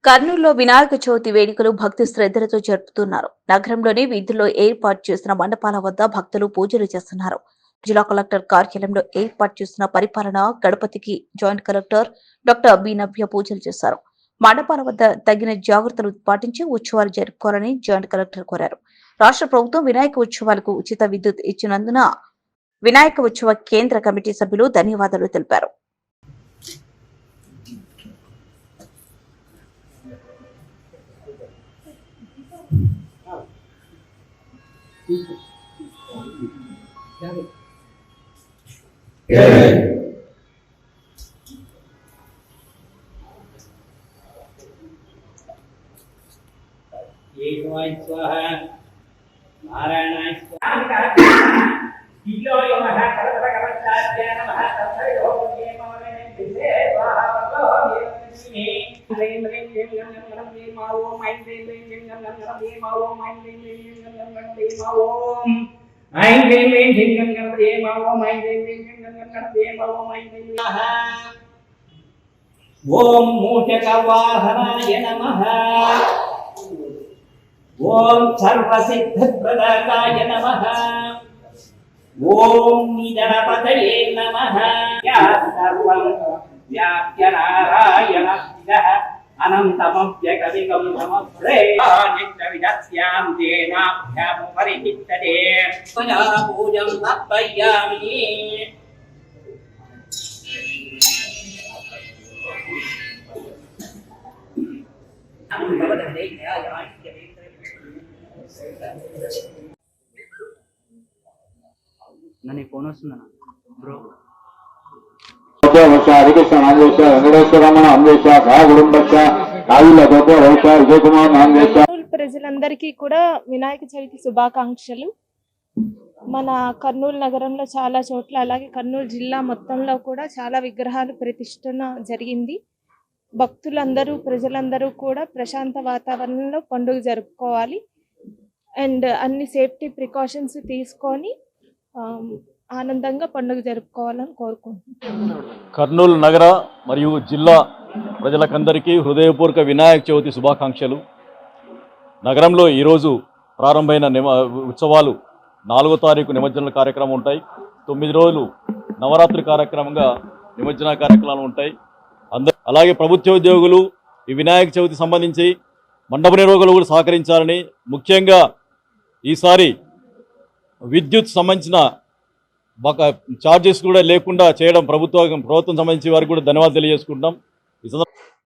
కర్నూలులో వినాయక చవితి వేడుకలు భక్తి శ్రద్ధలతో జరుపుతున్నారు. నగరంలోని వీధుల్లో ఏర్పాటు చేసిన మండపాల వద్ద భక్తులు పూజలు చేస్తున్నారు. జిల్లా కలెక్టర్ కార్యాలయంలో ఏర్పాటు చేసిన పరిపాలన గణపతికి జాయింట్ కలెక్టర్ డాక్టర్ బి నవ్య పూజలు చేశారు. మండపాల వద్ద తగిన జాగ్రత్తలు పాటించి ఉత్సవాలు జరుపుకోవాలని జాయింట్ కలెక్టర్ కోరారు. రాష్ట్ర ప్రభుత్వం వినాయక ఉత్సవాలకు ఉచిత విద్యుత్ ఇచ్చినందున వినాయక ఉత్సవ కేంద్ర కమిటీ సభ్యులు ధన్యవాదాలు తెలిపారు. ఓం మూషకవాహనాయ నమః. ఓం సర్వసిద్ధప్రదాయ నమః. ఓం నిజనపతయే నమః. యా సర్వం వ్యాప్య నారాయణః అనంతమవ్యకవికం సమప్రేయానిత్యవిదస్యాం తేనాభ్యాముపరిచిత్తతే పూజం సమర్పయామి. నన్ను ఫోన్ వస్తుందన్నా బ్రో. ప్రజలందరికీ కూడా వినాయక చవితి శుభాకాంక్షలు. మన కర్నూలు నగరంలో చాలా చోట్ల, అలాగే కర్నూలు జిల్లా మొత్తంలో కూడా చాలా విగ్రహాలు ప్రతిష్టన జరిగింది. భక్తులందరూ, ప్రజలందరూ కూడా ప్రశాంత వాతావరణంలో పండుగ జరుపుకోవాలి అండ్ అన్ని సేఫ్టీ ప్రికాషన్స్ తీసుకొని ఆనందంగా పండుగ జరుపుకోవాలని కోరుకుంటున్నాను. కర్నూలు నగర మరియు జిల్లా ప్రజలకందరికీ హృదయపూర్వక వినాయక చవితి శుభాకాంక్షలు. నగరంలో ఈరోజు ప్రారంభమైన ఉత్సవాలు 4వ తారీఖు నిమజ్జన కార్యక్రమం ఉంటాయి. 9 రోజులు నవరాత్రి కార్యక్రమంగా నిమజ్జన కార్యక్రమాలు ఉంటాయి. అలాగే ప్రభుత్వోద్యోగులు ఈ వినాయక చవితి సంబంధించి మండప నిర్వాహకులు కూడా సహకరించాలని, ముఖ్యంగా ఈసారి విద్యుత్ సంబంధించిన ఛార్జెస్ కూడా లేకుండా చేయడం ప్రభుత్వం సంబంధించి వారికి కూడా ధన్యవాదాలు తెలియజేసుకుంటాం.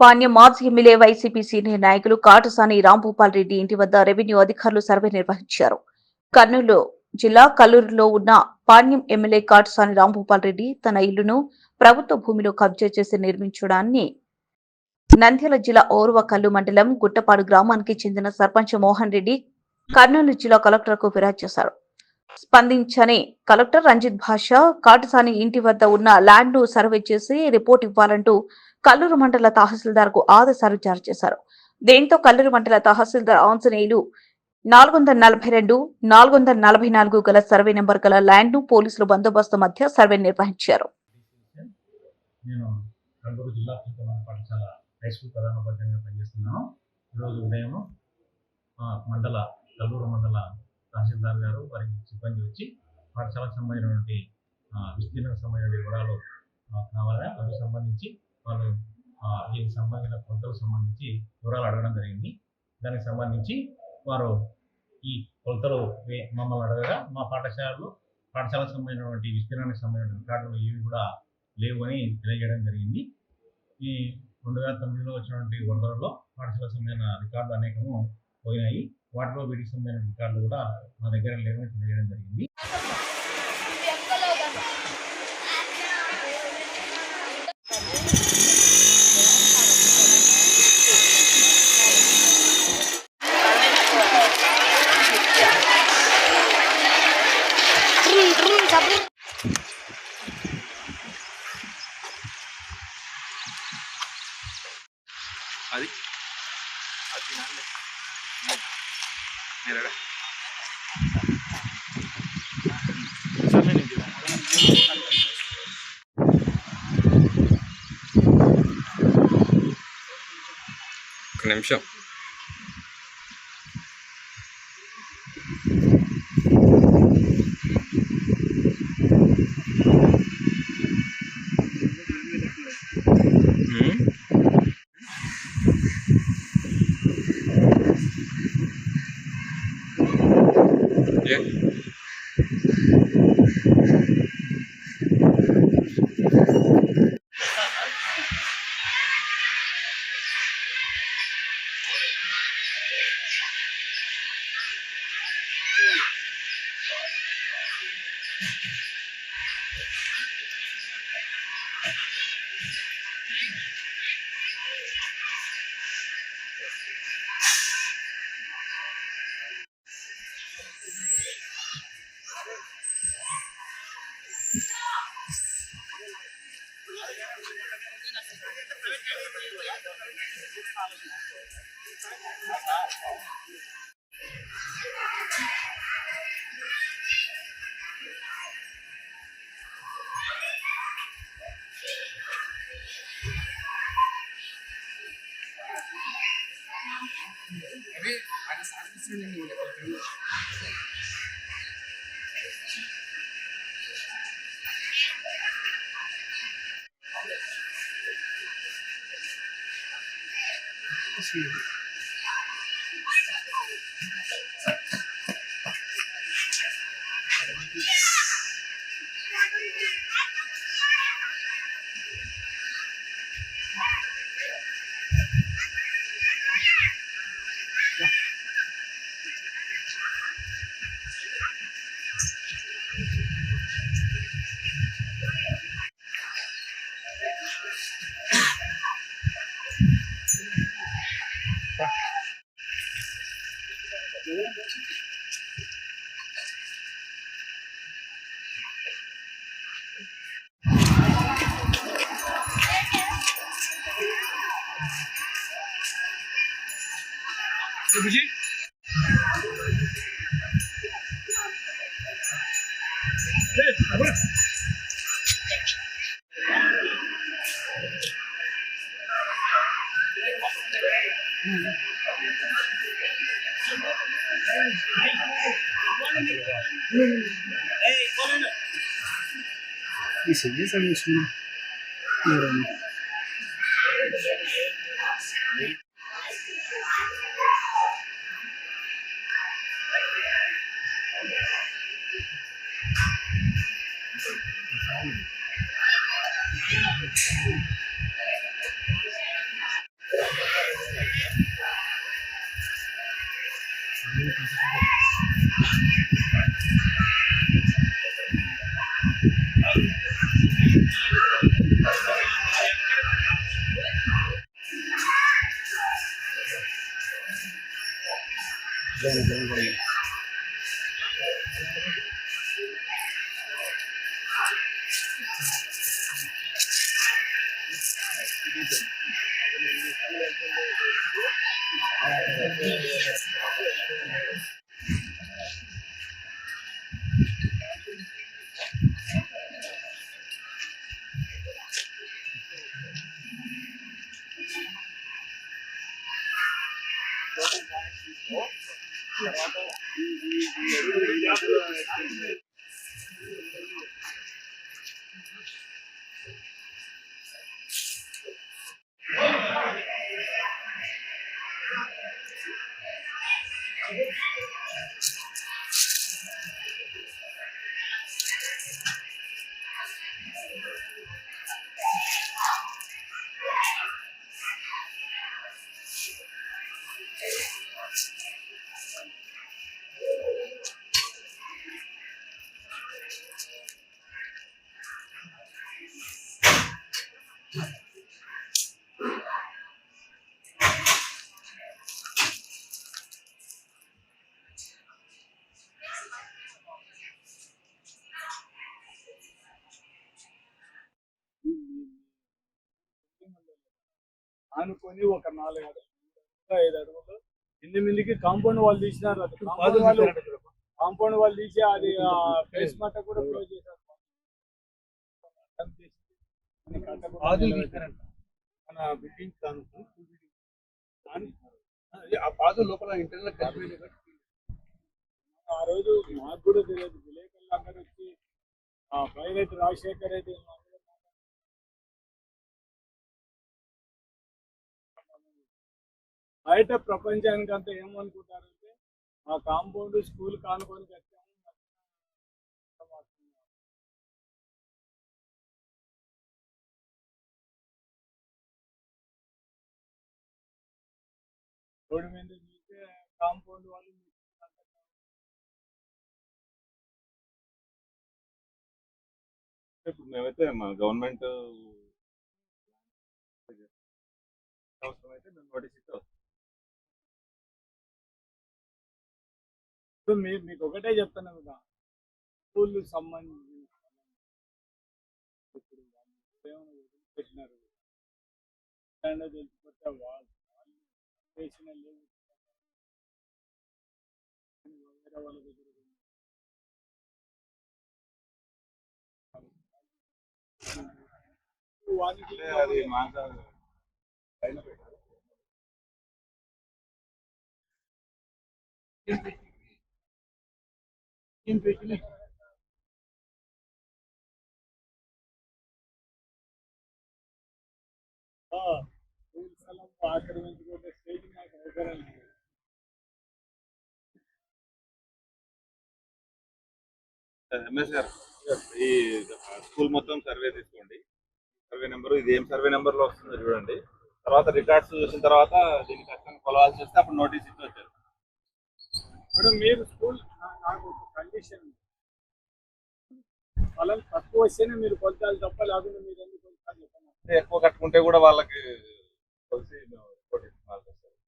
పాణ్యం మాజీ ఎమ్మెల్యే వైసీపీ సీనియర్ నాయకులు కాటసాని రాంభూపాల్ రెడ్డి ఇంటి వద్ద రెవెన్యూ అధికారులు సర్వే నిర్వహించారు. కర్నూలు జిల్లా కల్లూరులో ఉన్న పాణ్యం ఎమ్మెల్యే కాటసాని రాంభూపాల్ రెడ్డి తన ఇల్లును ప్రభుత్వ భూమిలో కబ్జా చేసి నిర్మించడాన్ని నంద్యాల జిల్లా ఓర్వకల్లు మండలం గుట్టపాడు గ్రామానికి చెందిన సర్పంచ్ మోహన్ రెడ్డి కర్నూలు జిల్లా కలెక్టర్కు ఫిర్యాదు చేశారు. స్పందించని కలెక్టర్ రంజిత్ భాషా కాటసాని ఇంటి వద్ద ఉన్న ల్యాండ్ ను సర్వే చేసి రిపోర్ట్ ఇవ్వాలంటూ కల్లూరు మండల తహసీల్దార్ కు ఆదేశాలు జారీ చేశారు. దీంతో కల్లూరు మండల తహసీల్దార్ ఆంజనేయులు 442, 444 గల సర్వే నెంబర్ గల ల్యాండ్ ను పోలీసుల బందోబస్తు మధ్య సర్వే నిర్వహించారు. నేను కర్నూలు జిల్లా పాఠశాల హై స్కూల్ ప్రధానోపాధ్యాయునిగా పనిచేస్తున్నాను. ఈరోజు ఉదయం కల్లూరు మండల తహసీల్దార్ గారు వారికి సిబ్బంది వచ్చి పాఠశాలకు సంబంధించినటువంటి విస్తీర్ణకు సంబంధించిన వివరాలు కావాలని, అందుకు సంబంధించి వాళ్ళు దీనికి సంబంధించిన కొలతలకు సంబంధించి వివరాలు అడగడం జరిగింది. దానికి సంబంధించి వారు ఈ కొలతలు మమ్మల్ని అడగగా మా పాఠశాలకు సంబంధించినటువంటి విస్తీర్ణానికి సంబంధించిన రికార్డులు ఏవి కూడా లేవు అని తెలియజేయడం జరిగింది. ఈ 2009లో వచ్చినటువంటి వరదలలో పాఠశాలకు సంబంధించిన రికార్డులు అనేకము పోయినాయి. వాటిలో వీటికి సంబంధించిన రికార్డులు కూడా మా దగ్గర లేవని తెలియజేయడం జరిగింది. అది నిమిషం. ఏ ఆనుకొని ఒక 4-5 అడుగులు 8 కాంపౌండ్ వాళ్ళు తీసినారు. అది కాంపౌండ్ వాళ్ళు తీసి అది ఫేస్ మట్ట కూడా క్లోజ్ చేశారు. మన బిల్డింగ్ ఆ పాదు లోపల ఇంటర్నల్ కలిపి ఆ రోజు మాకు కూడా తెలియదు, విలేకరులు అందరూ వచ్చి ఆ పైరెడ్డి రాజశేఖర్ రెడ్డి బయట ప్రపంచానికి అంతా ఏమనుకుంటారంటే మా కాంపౌండ్ స్కూల్ కానుకొని కట్టాము. రోడ్డు మీద చూస్తే కాంపౌండ్ వాళ్ళు ఇప్పుడు మేమైతే మన గవర్నమెంట్ అవసరం అయితే మేము నోటీస్ ఇస్తే వస్తాం. ఇప్పుడు మీకు ఒకటే చెప్తాను కదా, స్కూల్ సంబంధించి ఇప్పుడు ఏమైనా వదిలిపెట్టినారు తెలిసిపోతే వాళ్ళు చేసిన లేవు వేరే వాళ్ళ దగ్గర వానికి అది మాట పైన పెట్టారు. ఏం పెట్టిన స్థలం ఆక్రమించుకుంటే స్టేజ్ నాకు అవసరం లేదు. ఎంఎస్ గారు ఈ స్కూల్ మొత్తం సర్వే తీసుకోండి. సర్వే నెంబర్ ఇది ఏం సర్వే నెంబర్ లో వస్తుందో చూడండి. తర్వాత రికార్డ్స్ చూసిన తర్వాత దీనికి కష్టంగా కొలవాల్సి వస్తే అప్పుడు నోటీస్ ఇచ్చి వచ్చారు. ఇప్పుడు మీరు స్కూల్ నాకు కండిషన్ వాళ్ళని తక్కువ వస్తేనే మీరు కొలతాలు తప్ప, లేకుండా మీరు ఎందుకు కొలుతాలు చెప్పండి. ఎక్కువ కట్టుకుంటే కూడా వాళ్ళకి కలిసి రిపోర్ట్ ఇవ్వాల్సి వస్తుంది.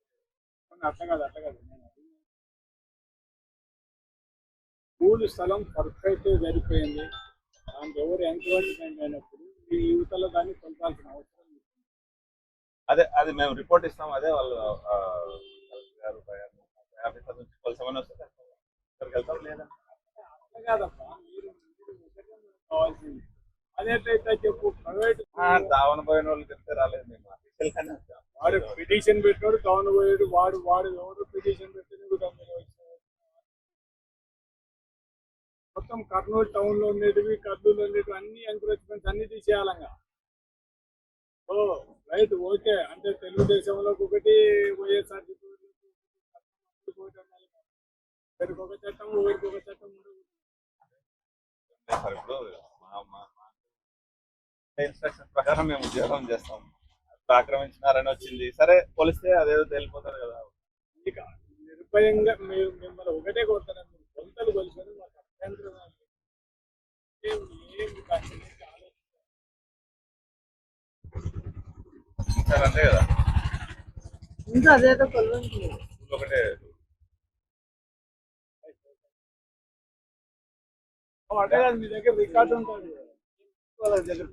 అట్లా కాదు స్కూల్ స్థలం పర్ఫెక్ట్ సరిపోయింది, దానికి ఎవరు ఎంక్వైర్మెంట్ అయినప్పుడు ఈ యువతలో దాన్ని కొలతాల్సిన అవసరం లేదు. అది మేము రిపోర్ట్ ఇస్తాం. అదే వాళ్ళు ఆఫీసర్ నుంచి కొలసమని వస్తే ఇక్కడికి వెళ్తాం. లేదా అట్లా కాదప్పా, మీరు కావాల్సింది అదేట్లయితే చెప్పు. ప్రైవేట్ దావన పోయిన వాళ్ళు చెప్తే రాలేదు. మేము వాడు పిటిషన్ పెట్టాడు, టౌన్ పోయాడు, వాడు ఎవరు పిటిషన్ పెట్టింది కూడా మీరు మొత్తం కర్నూలు టౌన్ లో ఉండేటివి, కర్నూలు ఉండేటివి అన్ని ఎంకరేజ్మెంట్స్ అన్ని తీసేయాలంగా. ఓ రైట్, ఓకే. అంటే తెలుగుదేశంలో ఒకటి, వైఎస్ఆర్సీపీ ఒకరికి ఒక చట్టం, ఒకరికి ఒక చట్టం ఉండదు. ఇప్పుడు ఇన్స్ట్రక్షన్ ప్రకారం మేము ఉద్యోగం చేస్తాం. ఆక్రమించినారని వచ్చింది, సరే పోలిస్తే అదేదో తెలిపోతారు కదా. ఇక నిర్భయంగా మీరు మిమ్మల్ని ఒకటే కోరుతాను, మీరు కొంతలు కొలుసుకొని మాకు అభ్యంతరం సార్ అంతే కదా. ఇంకా అదేదో కొలవండి ఒకటే అంటే కాదు, మీ దగ్గర రికార్డు ఉంటుంది వాళ్ళ దగ్గర.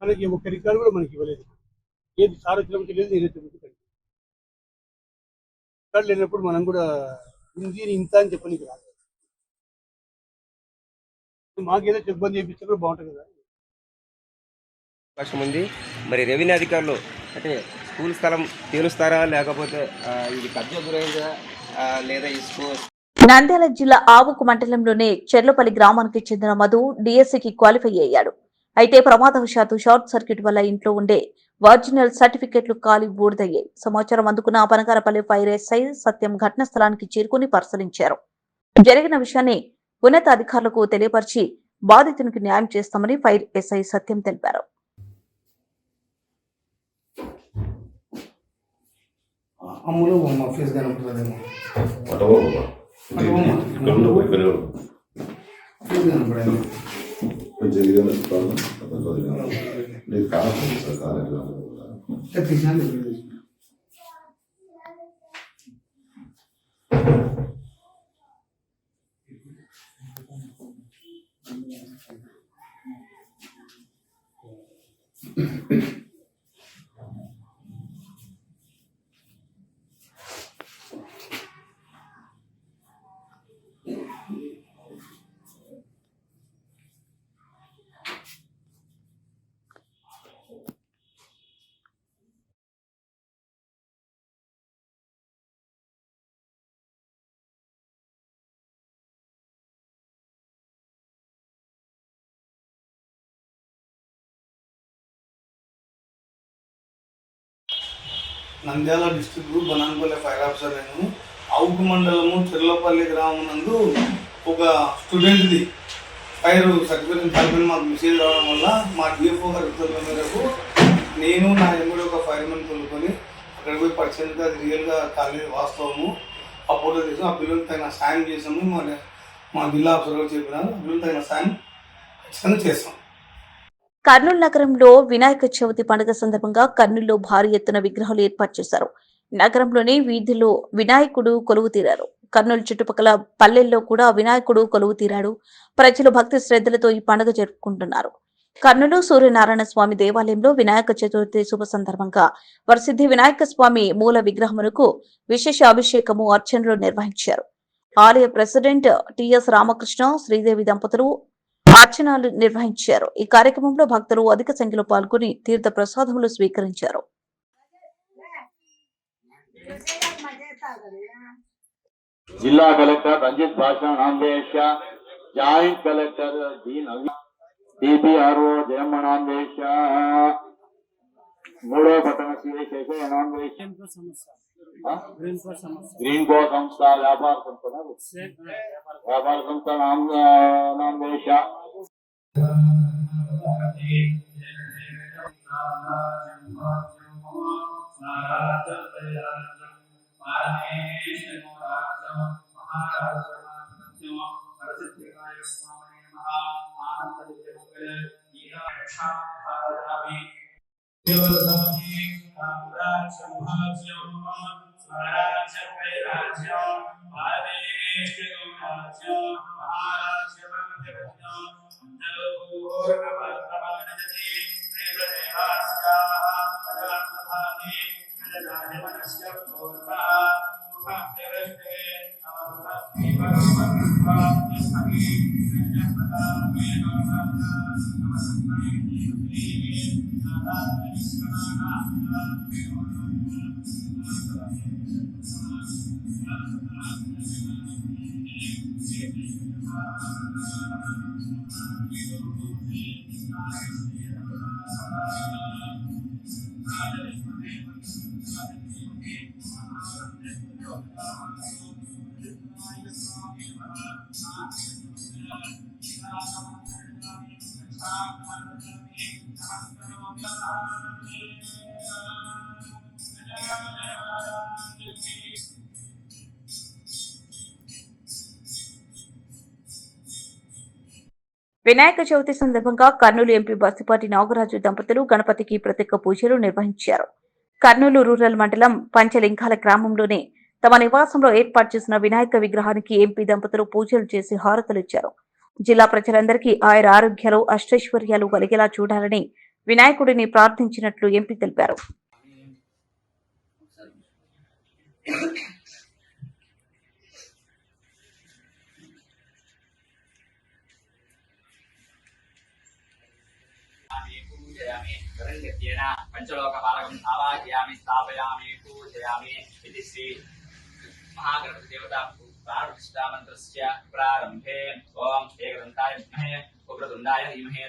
మనకి ఒక రికార్డు కూడా మనకి ఇవ్వలేదు. ఏది సార్ వచ్చినప్పుడు తెలియదు, నేను వచ్చినప్పుడు రికార్డు లేనప్పుడు మనం కూడా ఇది ఇంత అని చెప్పనీకి రాదు. మాకేదో ఇబ్బంది చేయించినా కూడా బాగుంటుంది కదా. అవకాశం ఉంది. మరి రెవెన్యూ అధికారులు అంటే స్కూల్ స్థలం తేలుస్తారా, లేకపోతే ఇది కబ్జా గురైందా, లేదా ఈ స్కూల్ నంద్యాల జిల్లా ఆవుకు మండలంలోని చెర్లపల్లి గ్రామానికి చెందిన మధు డిఎస్సికి క్వాలిఫై అయ్యాడు. అయితే ప్రమాదవశాత్తు షార్ట్ సర్క్యూట్ వల్ల ఇంట్లో ఉండే ఒరిజినల్ సర్టిఫికెట్లు కాలి బూడిదయ్యాయి. సమాచారం అందుకున్న పనకారపల్లి ఫైర్ ఎస్ఐ సత్యం ఘటనా స్థలానికి చేరుకుని పరిశీలించారు. జరిగిన విషయాన్ని ఉన్నతాధికారులకు తెలియపరిచి బాధితునికి న్యాయం చేస్తామని ఫైర్ ఎస్ఐ సత్యం తెలిపారు. అమ్ములు ఫీజు కనపడదేమో Nandyal district Bananpalli fire officer. నేను అవుకు మండలము చెర్లపల్లి గ్రామం నందు ఒక స్టూడెంట్ది ఫైర్ సర్టిఫికేట్ కలిపి మాకు మెసేజ్ రావడం వల్ల మా డిఎఫ్ఓ గారి ఉత్తర్వుల మేరకు నేను నా ఎమ్మెల్యే ఒక ఫైర్మెన్ కొనుక్కొని అక్కడికి పోయి పరిచయంగా అది రియల్గా కాలేదు వాస్తవము. ఆ ఫోటో తీసాం. ఆ పిల్లలకి తగిన సాయం చేసాము. మా జిల్లా ఆఫీసర్ గారు చెప్పినారు. ఆ పిల్లలకి తగిన సాయం ఖచ్చితంగా చేస్తాం. కర్నూలు నగరంలో వినాయక చవితి పండుగ సందర్భంగా కర్నూలులో భారీ ఎత్తున విగ్రహాలు ఏర్పాటు చేశారు. నగరంలోని వీధుల్లో వినాయకుడు కొలువు తీరారు. కర్నూలు చుట్టుపక్కల పల్లెల్లో కూడా వినాయకుడు కొలువు తీరాడు. ప్రజలు భక్తి శ్రద్ధలతో ఈ పండుగ జరుపుకుంటున్నారు. కర్నూలు సూర్యనారాయణ స్వామి దేవాలయంలో వినాయక చతుర్థి శుభ సందర్భంగా వరసిద్ధి వినాయక స్వామి మూల విగ్రహమునకు విశేష అభిషేకము అర్చనలు నిర్వహించారు. ఆలయ ప్రెసిడెంట్ టిఎస్ రామకృష్ణ శ్రీదేవి దంపతులు అర్చనలు నిర్వహించారు. ఈ కార్యక్రమంలో భక్తులు అధిక సంఖ్యలో పాల్గొని తీర్థ ప్రసాదములు స్వీకరించారు. జిల్లా కలెక్టర్ రంజిత్ భాష నామదేశ, జాయింట్ కలెక్టర్ డిపిఆర్ఓ జయమ్మ నామదేశ, మూడో పట్టణ సిఐ శేషయ్య నామదేశ, గ్రీన్ కో సంస్థ వ్యాపార సంస్థ నామదేశ. వినాయక చవితి సందర్భంగా కర్నూలు ఎంపీ బస్తిపాటి నాగరాజు దంపతులు గణపతికి ప్రత్యేక పూజలు నిర్వహించారు. కర్నూలు రూరల్ మండలం పంచలింగాల గ్రామంలోని తమ నివాసంలో ఏర్పాటు చేసిన వినాయక విగ్రహానికి ఎంపీ దంపతులు పూజలు చేసి హారతులిచ్చారు. జిల్లా ప్రజలందరికీ ఆయుర ఆరోగ్యాలు అష్టైశ్వర్యాలు కలిగేలా చూడాలని వినాయకుడిని ప్రార్థించినట్లు ఎంపీ తెలిపారు. పంచలోకపాలకం ఆవాహయామి స్థాపయామి పూజయామి ఇది శ్రీ మహాగణపతి దేవతా ప్రాణప్రతిష్ఠా మంత్రస్య ప్రారంభే ఓం ఏకదంతాయ విద్మహే వక్రతుండాయ ధీమహి